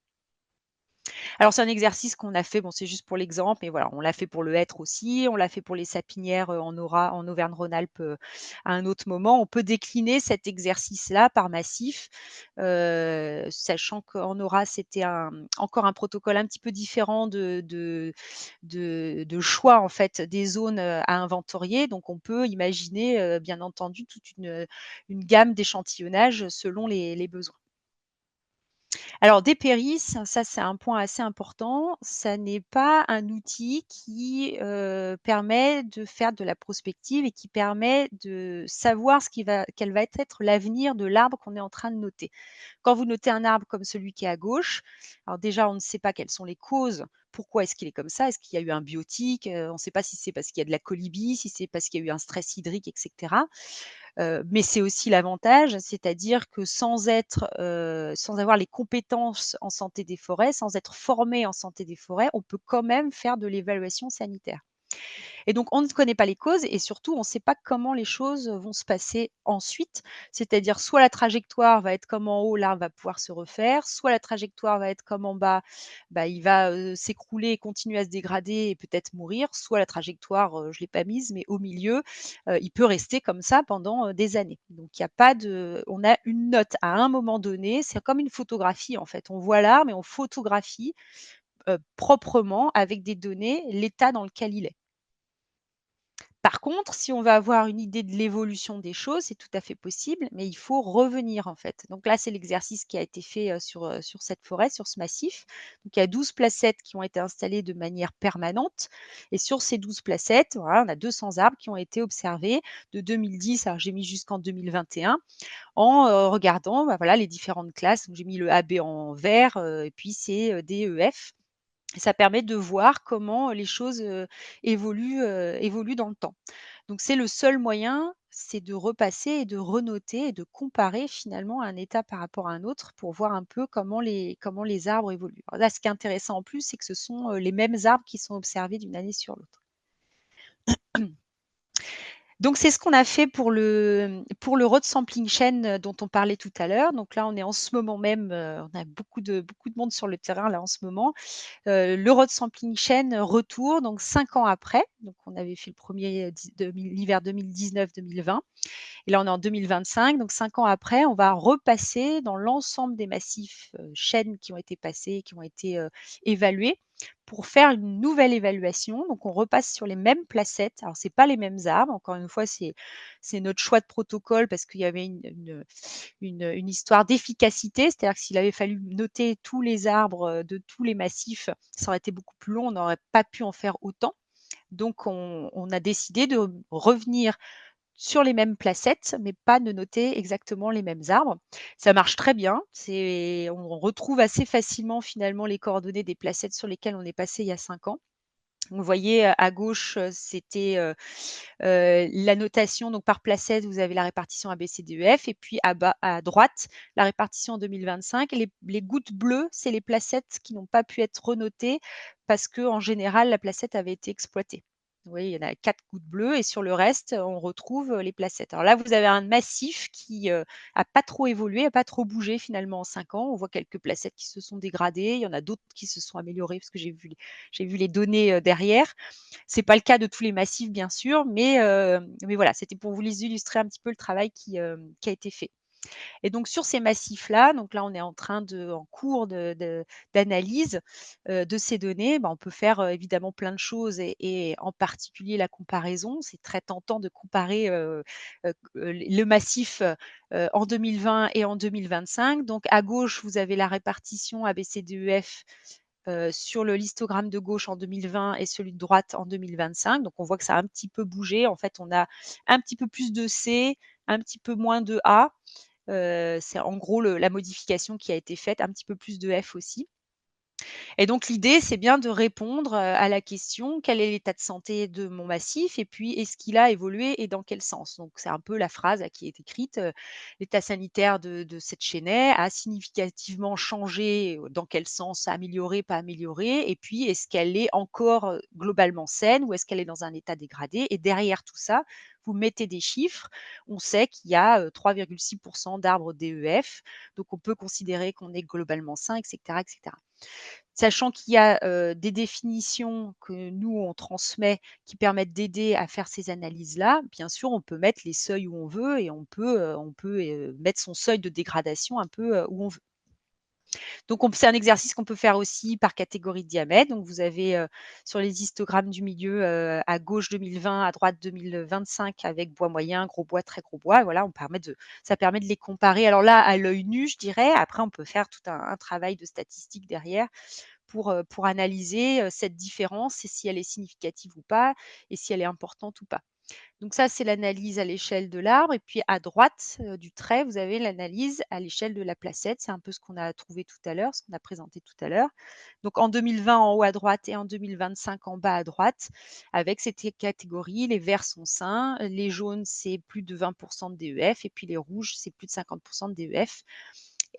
Alors c'est un exercice qu'on a fait, bon c'est juste pour l'exemple, mais voilà, on l'a fait pour le hêtre aussi, on l'a fait pour les sapinières, en Auvergne-Rhône-Alpes, à un autre moment. On peut décliner cet exercice-là par massif, sachant qu'en Aura, c'était encore un protocole un petit peu différent de choix en fait des zones, à inventorier. Donc on peut imaginer, bien entendu toute une gamme d'échantillonnage selon les besoins. Alors dépéris, ça c'est un point assez important, ça n'est pas un outil qui, permet de faire de la prospective et qui permet de savoir quel va être l'avenir de l'arbre qu'on est en train de noter. Quand vous notez un arbre comme celui qui est à gauche, alors déjà on ne sait pas quelles sont les causes. Pourquoi est-ce qu'il est comme ça? Est-ce qu'il y a eu un biotique? On ne sait pas si c'est parce qu'il y a de la colibie, si c'est parce qu'il y a eu un stress hydrique, et cetera. Mais c'est aussi l'avantage, c'est-à-dire que sans avoir les compétences en santé des forêts, sans être formé en santé des forêts, on peut quand même faire de l'évaluation sanitaire. Et donc, on ne connaît pas les causes et surtout, on ne sait pas comment les choses vont se passer ensuite. C'est-à-dire, soit la trajectoire va être comme en haut, l'arbre va pouvoir se refaire, soit la trajectoire va être comme en bas, bah, il va s'écrouler et continuer à se dégrader et peut-être mourir, soit la trajectoire, je ne l'ai pas mise, mais au milieu, il peut rester comme ça pendant des années. Donc, il n'y a pas de. On a une note à un moment donné, c'est comme une photographie en fait. On voit l'arbre, mais on photographie proprement avec des données l'état dans lequel il est. Par contre, si on veut avoir une idée de l'évolution des choses, c'est tout à fait possible, mais il faut revenir en fait. Donc là, c'est l'exercice qui a été fait, sur cette forêt, sur ce massif. Donc il y a 12 placettes qui ont été installées de manière permanente et sur ces 12 placettes, voilà, on a 200 arbres qui ont été observés de 2010, alors j'ai mis jusqu'en 2021, en, regardant, bah, voilà, les différentes classes. Donc j'ai mis le AB en vert, et puis C, D, E, F. Et ça permet de voir comment les choses, évoluent dans le temps. Donc c'est le seul moyen, c'est de repasser et de renoter et de comparer finalement un état par rapport à un autre pour voir un peu comment les arbres évoluent. Alors là, ce qui est intéressant en plus, c'est que ce sont, les mêmes arbres qui sont observés d'une année sur l'autre. Donc c'est ce qu'on a fait pour le road sampling chain, dont on parlait tout à l'heure. Donc là, on est en ce moment même, on a beaucoup de monde sur le terrain là en ce moment. Le road sampling chain retour donc 5 ans après. Donc on avait fait le premier l'hiver 2019-2020 et là on est en 2025. Donc 5 ans après, on va repasser dans l'ensemble des massifs, chênes qui ont été passés, qui ont été, évalués pour faire une nouvelle évaluation. Donc on repasse sur les mêmes placettes. Alors c'est pas les mêmes arbres, encore une fois, c'est notre choix de protocole parce qu'il y avait une histoire d'efficacité. C'est-à-dire que s'il avait fallu noter tous les arbres, de tous les massifs, ça aurait été beaucoup plus long, on n'aurait pas pu en faire autant. Donc on a décidé de revenir sur les mêmes placettes, mais pas de noter exactement les mêmes arbres. Ça marche très bien, on retrouve assez facilement finalement les coordonnées des placettes sur lesquelles on est passé il y a 5 ans. Vous voyez, à gauche, c'était, la notation donc par placette, vous avez la répartition ABCDEF et puis à droite, la répartition en 2025. Les gouttes bleues, c'est les placettes qui n'ont pas pu être renotées parce qu'en général, la placette avait été exploitée. Vous voyez, il y en a 4 gouttes bleues et sur le reste, on retrouve, les placettes. Alors là, vous avez un massif qui, a pas trop évolué, a pas trop bougé finalement en 5 ans. On voit quelques placettes qui se sont dégradées, il y en a d'autres qui se sont améliorées parce que j'ai vu les données, derrière. C'est pas le cas de tous les massifs bien sûr, mais voilà, c'était pour vous les illustrer un petit peu le travail qui a été fait. Et donc sur ces massifs-là, donc là on est en cours d'analyse, de ces données. Bah, on peut faire, évidemment plein de choses et en particulier la comparaison. C'est très tentant de comparer, le massif, en 2020 et en 2025. Donc à gauche, vous avez la répartition ABCDEF, sur le histogramme de gauche en 2020 et celui de droite en 2025. Donc on voit que ça a un petit peu bougé. En fait, on a un petit peu plus de C, un petit peu moins de A. C'est en gros la modification qui a été faite, un petit peu plus de F aussi. Et donc l'idée, c'est bien de répondre, à la question: «Quel est l'état de santé de mon massif?» et puis: «Est-ce qu'il a évolué et dans quel sens?» Donc c'est un peu la phrase là qui est écrite, «L'état sanitaire de cette chênaie a significativement changé, dans quel sens? Amélioré, pas amélioré? Et puis est-ce qu'elle est encore, globalement saine ou est-ce qu'elle est dans un état dégradé?» Et derrière tout ça, vous mettez des chiffres. On sait qu'il y a, 3,6 d'arbres DEF, donc on peut considérer qu'on est globalement sain et cetera et cetera. Sachant qu'il y a, des définitions que nous on transmet qui permettent d'aider à faire ces analyses-là. Bien sûr, on peut mettre les seuils où on veut et on peut mettre son seuil de dégradation un peu, où on veut. Donc c'est un exercice qu'on peut faire aussi par catégorie de diamètre. Donc vous avez, sur les histogrammes du milieu, à gauche 2020, à droite 2025 avec bois moyen, gros bois, très gros bois. Voilà, ça permet de les comparer. Alors là, à l'œil nu, je dirais. Après, on peut faire tout un travail de statistique derrière pour analyser, cette différence et si elle est significative ou pas et si elle est importante ou pas. Donc ça, c'est l'analyse à l'échelle de l'arbre et puis à droite, du trait, vous avez l'analyse à l'échelle de la placette. C'est un peu ce qu'on a trouvé tout à l'heure, ce qu'on a présenté tout à l'heure. Donc en 2020 en haut à droite et en 2025 en bas à droite avec ces catégories. Les verts sont sains, les jaunes, c'est plus de 20 de DEF et puis les rouges, c'est plus de 50 de DEF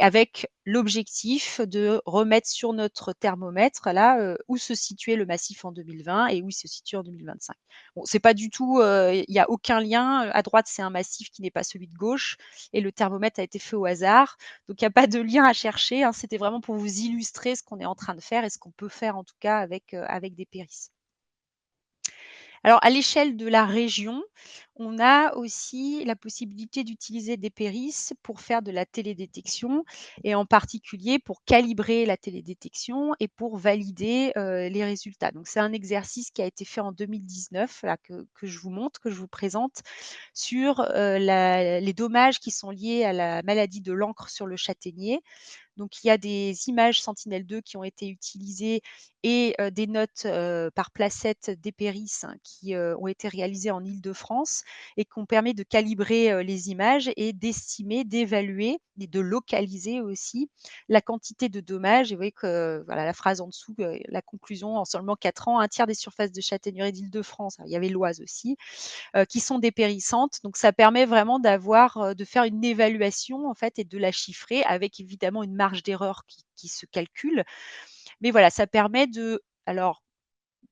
avec l'objectif de remettre sur notre thermomètre là, où se situait le massif en 2020 et où il se situe en 2025. Bon, c'est pas du tout, il y a aucun lien, à droite, c'est un massif qui n'est pas celui de gauche et le thermomètre a été fait au hasard, donc il y a pas de lien à chercher, hein. C'était vraiment pour vous illustrer ce qu'on est en train de faire et ce qu'on peut faire en tout cas avec des péris. Alors à l'échelle de la région, on a aussi la possibilité d'utiliser des périsses pour faire de la télédétection et en particulier pour calibrer la télédétection et pour valider, les résultats. Donc c'est un exercice qui a été fait en 2019 là que je vous montre, que je vous présente sur, la les dommages qui sont liés à la maladie de l'encre sur le châtaignier. Donc il y a des images Sentinelle-2 qui ont été utilisées et des notes, par placette d'Epéris qui, ont été réalisées en Île-de-France et qu'on permet de calibrer, les images et d'estimer, d'évaluer et de localiser aussi la quantité de dommages et vous voyez que, voilà, la phrase en dessous, la conclusion: «En seulement 4 ans, un tiers des surfaces de châtaigneraies d'Île-de-France», il y avait l'Oise aussi, qui sont dépérissantes. Donc ça permet vraiment d'avoir, de faire une évaluation en fait et de la chiffrer avec évidemment une marge d'erreur qui se calcule. Mais voilà, ça permet de alors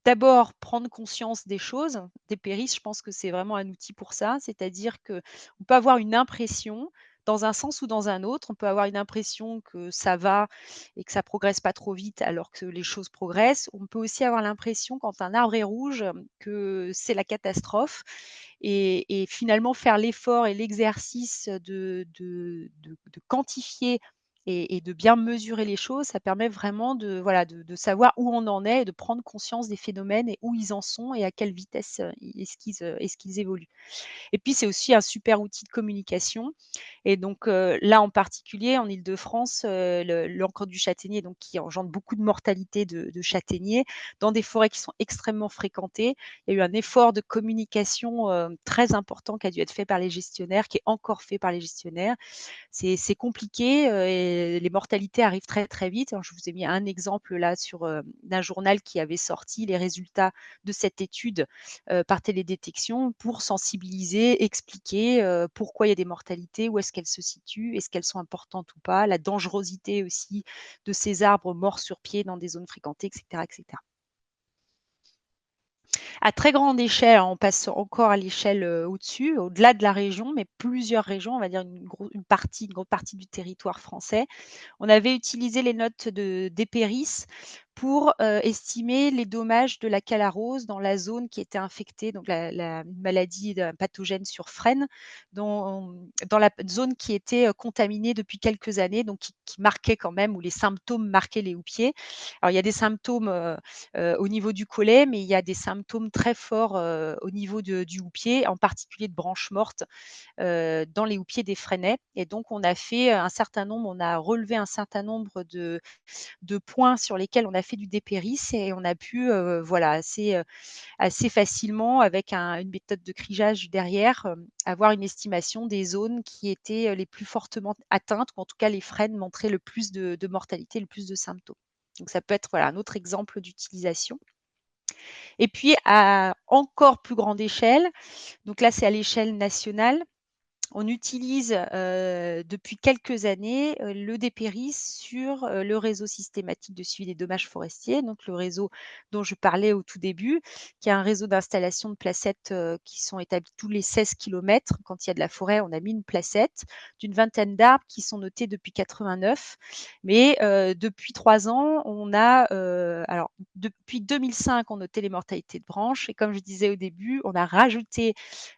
d'abord prendre conscience des choses. Des périsses, je pense que c'est vraiment un outil pour ça. C'est-à-dire qu'on peut avoir une impression dans un sens ou dans un autre. On peut avoir une impression que ça va et que ça progresse pas trop vite alors que les choses progressent. On peut aussi avoir l'impression quand un arbre est rouge, que c'est la catastrophe et finalement faire l'effort et l'exercice de quantifier et de bien mesurer les choses, ça permet vraiment de, voilà, de savoir où on en est et de prendre conscience des phénomènes et où ils en sont et à quelle vitesse, est-ce qu'ils évoluent. Et puis, c'est aussi un super outil de communication et donc là, en particulier, en Île-de-France, l'encre du châtaignier, donc qui engendre beaucoup de mortalité de châtaigniers dans des forêts qui sont extrêmement fréquentées. Il y a eu un effort de communication, très important qui a dû être fait par les gestionnaires, qui est encore fait par les gestionnaires. C'est compliqué, et les mortalités arrivent très, très vite. Alors je vous ai mis un exemple là sur, d'un journal qui avait sorti les résultats de cette étude, par télédétection pour sensibiliser, expliquer, pourquoi il y a des mortalités, où est-ce qu'elles se situent, est-ce qu'elles sont importantes ou pas, la dangerosité aussi de ces arbres morts sur pied dans des zones fréquentées et cetera et cetera. À très grande échelle, on passe encore à l'échelle, au-dessus, au-delà de la région, mais plusieurs régions, on va dire une grande partie du territoire français. On avait utilisé les notes d'Epéris pour, estimer les dommages de la calarose dans la zone qui était infectée, donc la maladie pathogène sur frêne, dans la zone qui était, contaminée depuis quelques années, donc qui marquait quand même où les symptômes marquaient les houppiers. Alors il y a des symptômes, au niveau du collet, mais il y a des symptômes très forts, au niveau du houppier, en particulier de branches mortes, dans les houppiers des freinets et donc on a relevé un certain nombre de points sur lesquels on a fait du dépéris et on a pu, voilà, assez facilement avec une méthode de crigeage derrière, avoir une estimation des zones qui étaient, les plus fortement atteintes ou en tout cas les frênes montraient le plus de mortalité, le plus de symptômes. Donc ça peut être, voilà, un autre exemple d'utilisation et puis à encore plus grande échelle, donc là c'est à l'échelle nationale, on utilise, depuis quelques années, le dépéris sur, le réseau systématique de suivi des dommages forestiers, donc le réseau dont je parlais au tout début, qui est un réseau d'installation de placettes, qui sont établis tous les 16 kilomètres. Quand il y a de la forêt, on a mis une placette d'une vingtaine d'arbres qui sont notés depuis 89. Mais, depuis 3 ans, on a, alors depuis 2005, on notait les mortalités de branches et comme je disais au début, on a rajouté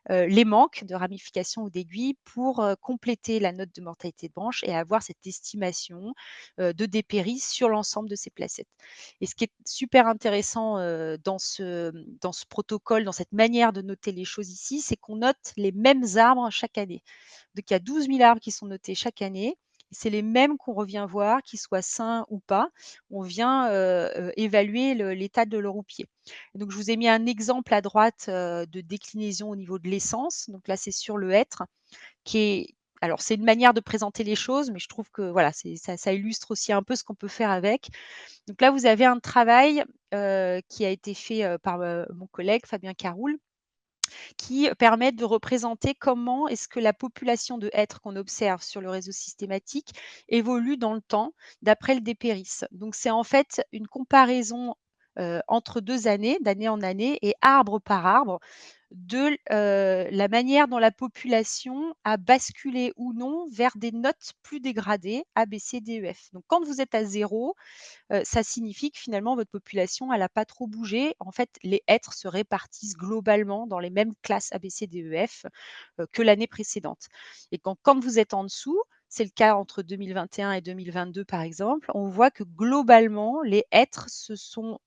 les manques de ramification ou d'aiguilles pour, compléter la note de mortalité de branche et avoir cette estimation, de dépéris sur l'ensemble de ces placettes. Et ce qui est super intéressant, dans ce protocole, dans cette manière de noter les choses ici, c'est qu'on note les mêmes arbres chaque année. Donc il y a 12 000 arbres qui sont notés chaque année. C'est les mêmes qu'on revient voir, qu'ils soient sains ou pas. On vient, évaluer l'état de leur houppier. Et donc je vous ai mis un exemple à droite, de déclinaison au niveau de l'essence. Donc là, c'est sur le hêtre qui est alors c'est une manière de présenter les choses, mais je trouve que voilà, ça illustre aussi un peu ce qu'on peut faire avec. Donc là, vous avez un travail, qui a été fait, par, mon collègue Fabien Caroul qui permettent de représenter comment est-ce que la population de hêtres qu'on observe sur le réseau systématique évolue dans le temps d'après le dépéris. Donc c'est en fait une comparaison, entre 2 années, d'année en année et arbre par arbre, de la manière dont la population a basculé ou non vers des notes plus dégradées, A, B, C, D, E, F. Donc quand vous êtes à 0, ça signifie que finalement votre population, elle a pas trop bougé. En fait, les êtres se répartissent globalement dans les mêmes classes A, B, C, D, E, F, que l'année précédente. Et quand vous êtes en dessous, c'est le cas entre 2021 et 2022 par exemple, on voit que globalement, les êtres sont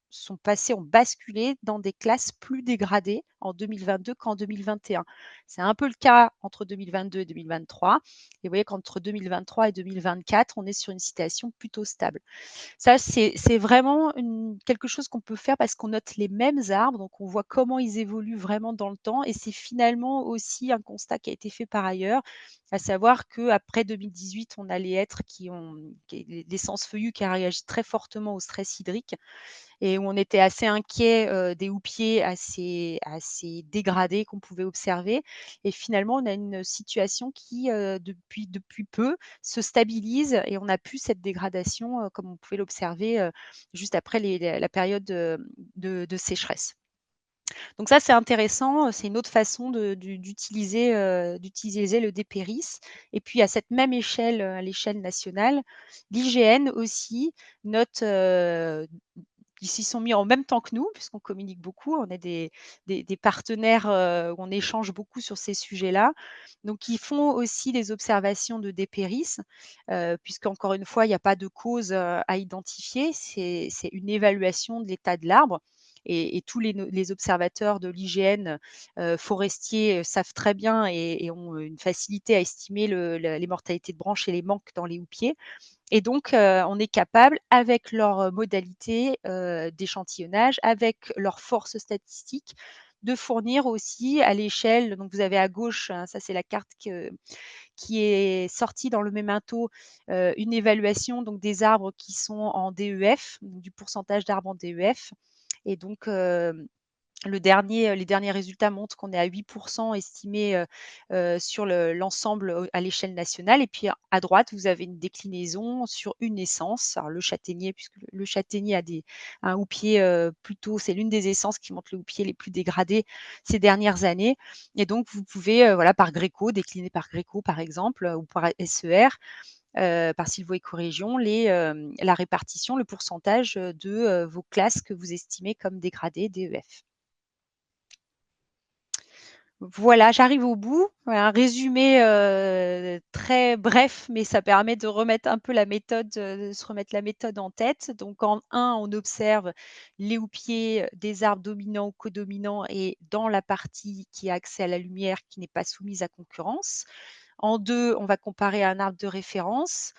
passés, ont basculé dans des classes plus dégradées en 2022 qu'en 2021. C'est un peu le cas entre 2022 et 2023. Et vous voyez qu'entre 2023 et 2024, on est sur une situation plutôt stable. Ça, c'est vraiment quelque chose qu'on peut faire parce qu'on note les mêmes arbres, donc on voit comment ils évoluent vraiment dans le temps et c'est finalement aussi un constat qui a été fait par ailleurs, à savoir qu'après 2018, on a les hêtres l'essence feuillue qui a réagi très fortement au stress hydrique et où on était assez inquiet, des houppiers assez dégradés qu'on pouvait observer et finalement on a une situation qui, depuis peu se stabilise et on n'a plus cette dégradation, comme on pouvait l'observer, juste après la période, de sécheresse. Donc ça, c'est intéressant, c'est une autre façon d'utiliser le dépéris et puis à cette même échelle, à l'échelle nationale, l'IGN aussi note, ils s'y sont mis en même temps que nous, puisqu'on communique beaucoup. On est des partenaires, où on échange beaucoup sur ces sujets-là. Donc ils font aussi des observations de dépéris, puisqu'encore une fois, il n'y a pas de cause, à identifier. C'est une évaluation de l'état de l'arbre et tous les observateurs de l'IGN, forestiers, savent très bien et ont une facilité à estimer les mortalités de branches et les manques dans les houppiers. Et donc, on est capable, avec leurs modalités d'échantillonnage, avec leurs forces statistiques, de fournir aussi à l'échelle, donc vous avez à gauche, hein, ça c'est la carte qui est sortie dans le Mémento, une évaluation donc des arbres qui sont en DEF, du pourcentage d'arbres en DEF et donc les derniers résultats montrent qu'on est à 8 estimé, sur l'ensemble, à l'échelle nationale et puis à droite, vous avez une déclinaison sur une essence. Alors le châtaignier, puisque le châtaignier a un houppier, plutôt c'est l'une des essences qui montre le houppier les plus dégradés ces dernières années et donc vous pouvez, voilà, par Greco, décliner par Greco par exemple, ou par SER, par sylvoécorégion, la répartition, le pourcentage, de, vos classes que vous estimez comme dégradées DEF. Voilà, j'arrive au bout. Voilà, un résumé, très bref, mais ça permet de remettre un peu la méthode, de se remettre la méthode en tête. Donc en 1, on observe les houppiers, des arbres dominants ou codominants et dans la partie qui a accès à la lumière, qui n'est pas soumise à concurrence. En 2, on va comparer à un arbre de référence.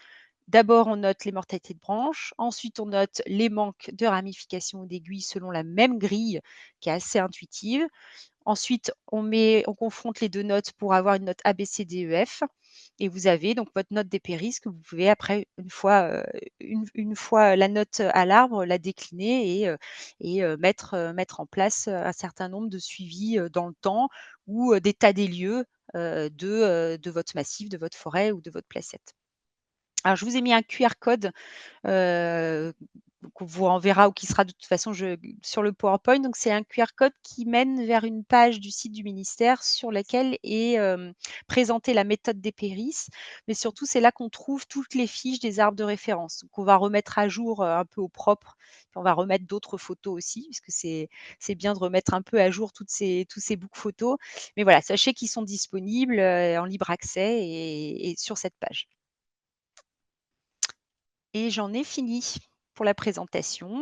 D'abord, on note les mortalités de branches. Ensuite, on note les manques de ramifications ou d'aiguilles selon la même grille qui est assez intuitive. Ensuite, on confronte les 2 notes pour avoir une note A, B, C, D, E, F et vous avez donc votre note dépéris que vous pouvez après une fois la note à l'arbre, la décliner et mettre en place, un certain nombre de suivis, dans le temps ou, d'état des lieux, de votre massif, de votre forêt ou de votre placette. Alors je vous ai mis un QR code heu, qu'on vous renverra ou qui sera de toute façon sur le PowerPoint. Donc c'est un QR code qui mène vers une page du site du ministère sur laquelle est, présentée la méthode des péris, mais surtout c'est là qu'on trouve toutes les fiches des arbres de référence. Donc on va remettre à jour, un peu au propre, puis on va remettre d'autres photos aussi, puisque c'est bien de remettre un peu à jour tous ces books photos. Mais voilà, sachez qu'ils sont disponibles, en libre accès et sur cette page. Et j'en ai fini pour la présentation.